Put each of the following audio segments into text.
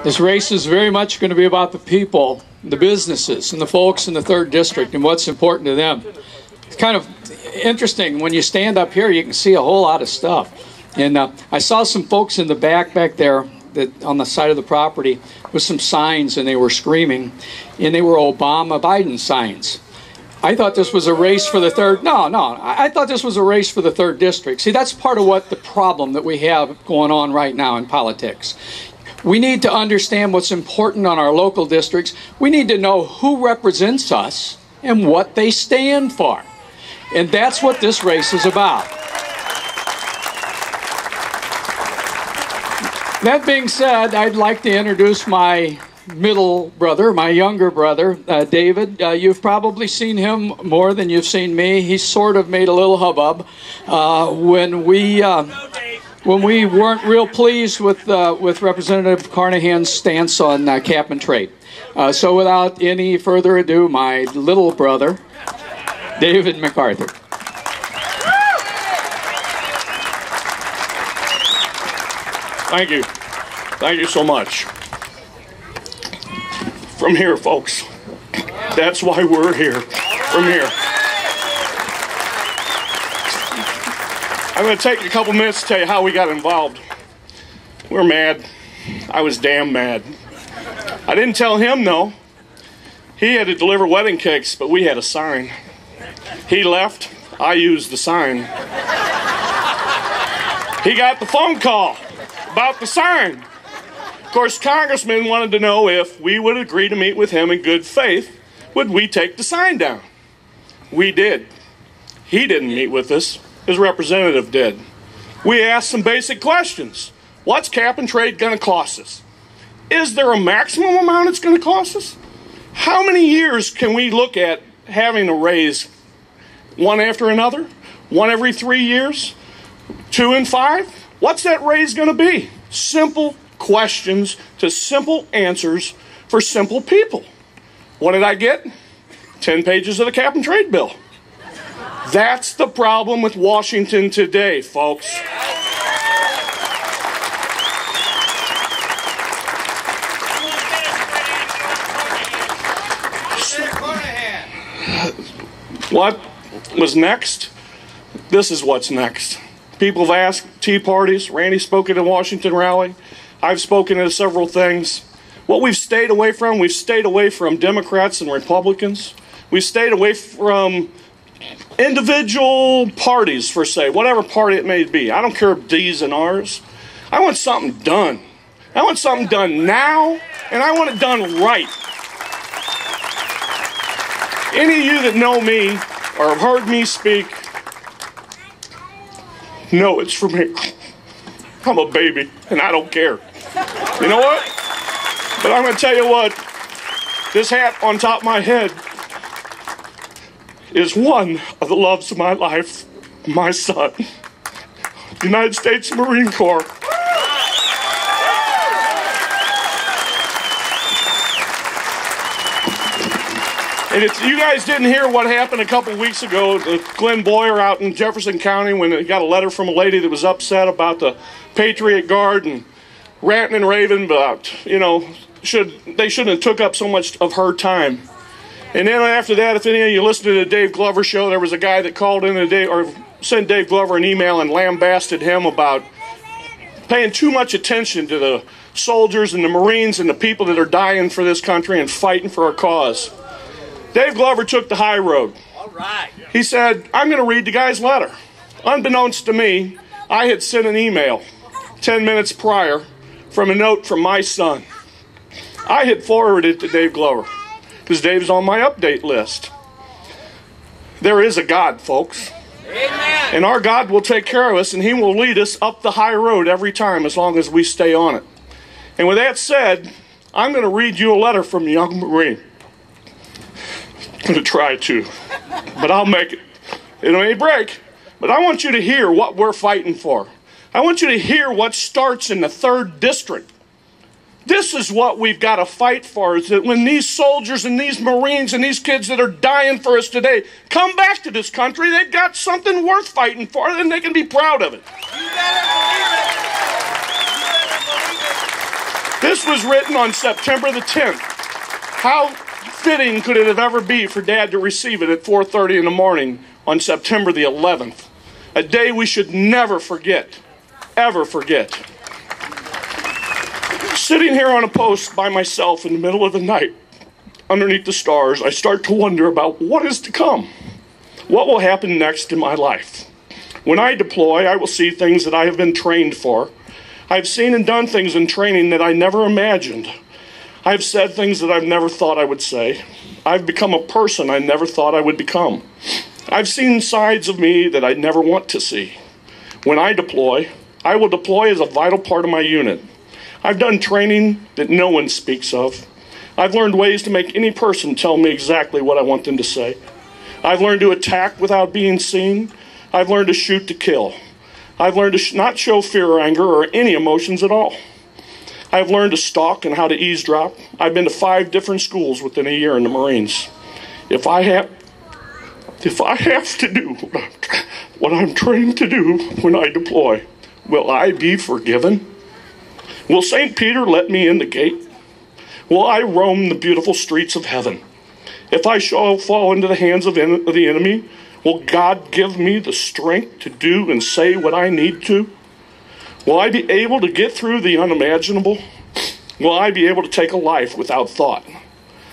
This race is very much going to be about the people, the businesses, and the folks in the 3rd District and what's important to them. It's kind of interesting. When you stand up here, you can see a whole lot of stuff. And I saw some folks in the back there that on the side of the property with some signs, and they were screaming, and they were Obama-Biden signs. I thought this was a race for the I thought this was a race for the 3rd District. See, that's part of what the problem that we have going on right now in politics. We need to understand what's important on our local districts. We need to know who represents us and what they stand for. And that's what this race is about. That being said, I'd like to introduce my middle brother, my younger brother, David. You've probably seen him more than you've seen me. He sort of made a little hubbub when we weren't real pleased with Representative Carnahan's stance on cap and trade. So without any further ado, my little brother, David McArthur. Thank you. Thank you so much. From here, folks. That's why we're here. From here. I'm going to take a couple minutes to tell you how we got involved. We're mad. I was damn mad. I didn't tell him, no. He had to deliver wedding cakes, but we had a sign. He left. I used the sign. He got the phone call about the sign. Of course, Congressman wanted to know if we would agree to meet with him in good faith, would we take the sign down? We did. He didn't meet with us. His representative did. We asked some basic questions. What's cap and trade going to cost us? Is there a maximum amount it's going to cost us? How many years can we look at having a raise? One after another? One every 3 years? 2 and 5? What's that raise going to be? Simple questions to simple answers for simple people. What did I get? 10 pages of the cap and trade bill. That's the problem with Washington today, folks. What was next? This is what's next. People have asked tea parties. Randy's spoken at a Washington rally. I've spoken at several things. What we've stayed away from Democrats and Republicans. We've stayed away from individual parties, per se, whatever party it may be. I don't care if D's and R's. I want something done. I want something done now, and I want it done right. Any of you that know me or have heard me speak know it's from here. I'm a baby, and I don't care. You know what? But I'm going to tell you what. This hat on top of my head is one of the loves of my life, my son, United States Marine Corps. And if you guys didn't hear what happened a couple weeks ago, Glenn Boyer out in Jefferson County, when he got a letter from a lady that was upset about the Patriot Guard and ranting and raving about, they shouldn't have took up so much of her time. And then after that, if any of you listened to the Dave Glover show, there was a guy that called in today or sent Dave Glover an email and lambasted him about paying too much attention to the soldiers and the Marines and the people that are dying for this country and fighting for our cause. Dave Glover took the high road. All right. He said, I'm going to read the guy's letter. Unbeknownst to me, I had sent an email 10 minutes prior from a note from my son. I had forwarded it to Dave Glover because Dave's on my update list. There is a God, folks. Amen. And our God will take care of us, and he will lead us up the high road every time as long as we stay on it. And with that said, I'm going to read you a letter from a young Marine. I'm going to try to, but I'll make it. It may break, but I want you to hear what we're fighting for. I want you to hear what starts in the 3rd District. This is what we've got to fight for, is that when these soldiers and these Marines and these kids that are dying for us today come back to this country, they've got something worth fighting for, and they can be proud of it. You better believe it. You better believe it. This was written on September the 10th. How fitting could it have ever be for Dad to receive it at 4:30 in the morning on September the 11th? A day we should never forget, ever forget. Sitting here on a post by myself in the middle of the night, underneath the stars, I start to wonder about what is to come. What will happen next in my life? When I deploy, I will see things that I have been trained for. I've seen and done things in training that I never imagined. I've said things that I've never thought I would say. I've become a person I never thought I would become. I've seen sides of me that I never want to see. When I deploy, I will deploy as a vital part of my unit. I've done training that no one speaks of. I've learned ways to make any person tell me exactly what I want them to say. I've learned to attack without being seen. I've learned to shoot to kill. I've learned to not show fear or anger or any emotions at all. I've learned to stalk and how to eavesdrop. I've been to 5 different schools within a year in the Marines. If I have to do what I'm trained to do when I deploy, will I be forgiven? Will St. Peter let me in the gate? Will I roam the beautiful streets of heaven? If I shall fall into the hands of the enemy, will God give me the strength to do and say what I need to? Will I be able to get through the unimaginable? Will I be able to take a life without thought?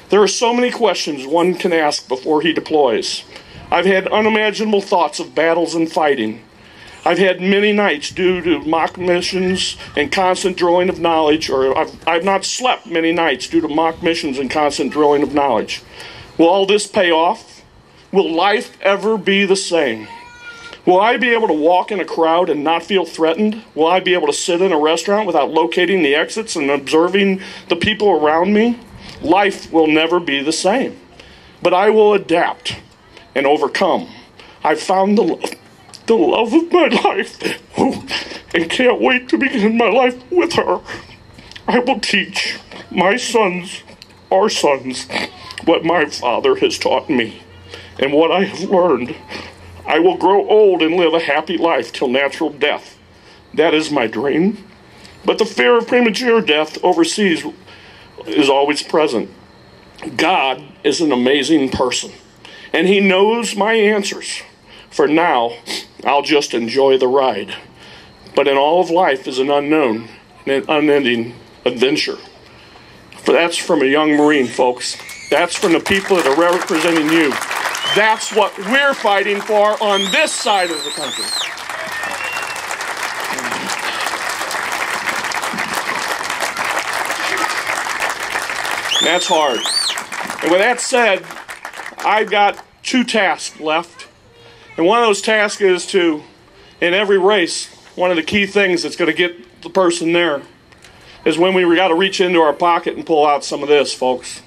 There are so many questions one can ask before he deploys. I've had unimaginable thoughts of battles and fighting. I've had many nights due to mock missions and constant drawing of knowledge, or I've not slept many nights due to mock missions and constant drawing of knowledge. Will all this pay off? Will life ever be the same? Will I be able to walk in a crowd and not feel threatened? Will I be able to sit in a restaurant without locating the exits and observing the people around me? Life will never be the same. But I will adapt and overcome. I've found the love of my life and can't wait to begin my life with her. I will teach my sons, our sons, what my father has taught me and what I have learned. I will grow old and live a happy life till natural death. That is my dream. But the fear of premature death overseas is always present. God is an amazing person, and he knows my answers. For now, I'll just enjoy the ride. But in all of life is an unknown and an unending adventure. That's from a young Marine, folks. That's from the people that are representing you. That's what we're fighting for on this side of the country. That's hard. And with that said, I've got 2 tasks left. And one of those tasks is to, in every race, one of the key things that's going to get the person there is when we got to reach into our pocket and pull out some of this, folks.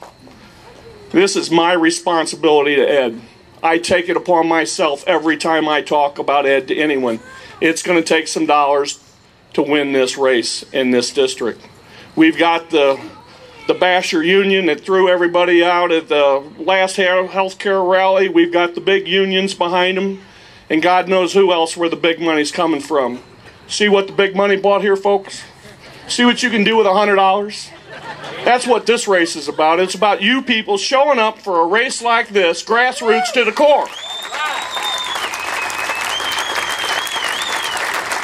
This is my responsibility to Ed. I take it upon myself every time I talk about Ed to anyone. It's going to take some dollars to win this race in this district. We've got the Basher Union that threw everybody out at the last health care rally. We've got the big unions behind them. And God knows who else where the big money's coming from. See what the big money bought here, folks? See what you can do with $100? That's what this race is about. It's about you people showing up for a race like this, grassroots to the core.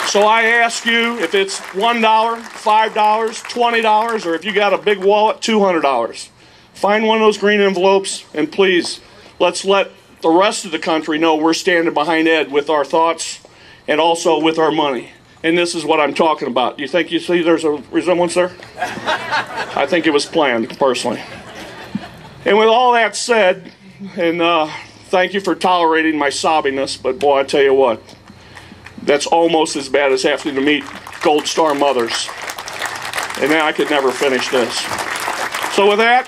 So I ask you, if it's $1, $5, $20, or if you got a big wallet, $200. Find one of those green envelopes, and please, let's let the rest of the country know we're standing behind Ed with our thoughts and also with our money. And this is what I'm talking about. You think you see there's a resemblance there? I think it was planned, personally. And with all that said, and thank you for tolerating my sobbiness, but boy, I tell you what, that's almost as bad as having to meet Gold Star mothers. And I could never finish this. So with that,